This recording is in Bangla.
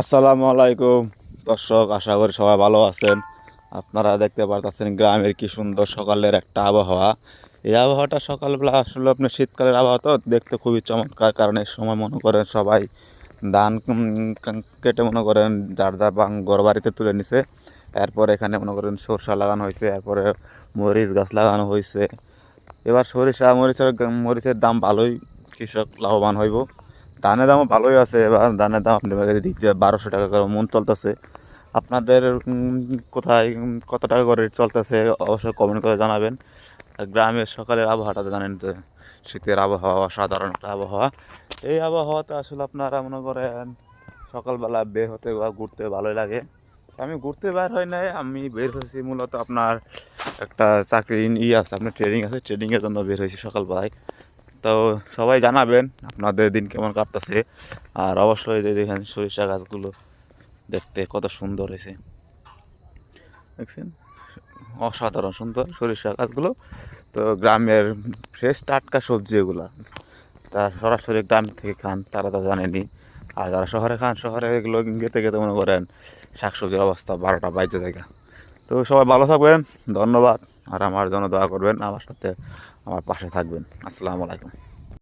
আসসালামু আলাইকুম দর্শক, আশা করি সবাই ভালো আছেন। আপনারা দেখতে পারতেছেন গ্রামের কি সুন্দর সকালের একটা আবহাওয়া। এই আবহাওয়াটা সকালবেলা আসলে আপনার শীতকালের আবহাওয়া তো দেখতে খুবই চমৎকার, কারণ এই সময় মনে করেন সবাই ধান কেটে মনে করেন যার যার ঘর বাড়িতে তুলে নিছে। এরপর এখানে মনে করেন সরষা লাগানো হয়েছে, এরপরে মরিচ গাছ লাগানো হয়েছে। এবার মরিচের দাম ভালোই, কৃষক লাভবান হইব। ধানের দামও ভালোই আছে, এবার ধানের দাম আপনাদের দিতে 1200 টাকা করে মন চলতেছে। আপনাদের কোথায় কত টাকা করে চলতেছে অবশ্যই কমেন্ট করে জানাবেন। আর গ্রামের সকালের আবহাওয়াটা তো জানেন, তো শীতের আবহাওয়া সাধারণ একটা আবহাওয়া। এই আবহাওয়াতে আসলে আপনারা মনে করেন সকালবেলা বের হতে বা ঘুরতে ভালোই লাগে। আমি ঘুরতে বের হই নাই, আমি বের হয়েছি মূলত আপনার একটা চাকরি আছে, আপনার ট্রেনিং আছে, ট্রেনিংয়ের জন্য বের হয়েছি সকালবেলায়। তো সবাই জানাবেন আপনাদের দিন কেমন কাটতেছে। আর অবশ্যই যে দেখেন সরিষা গাছগুলো দেখতে কত সুন্দর হয়েছে, দেখছেন, অসাধারণ সুন্দর সরিষা গাছগুলো। তো গ্রামের ফ্রেশ টাটকা সবজি এগুলা, তার সরাসরি গ্রাম থেকে খান তারা তো জানেনি। আর যারা শহরে খান, শহরে এগুলো গেতে গেতে মনে করেন শাকসবজির অবস্থা 12টা বাইজে থাকে। তো সবাই ভালো থাকবেন, ধন্যবাদ। আর আমার জন্য দোয়া করবেন, আমার সাথে আমার পাশে থাকবেন। আসসালামু আলাইকুম।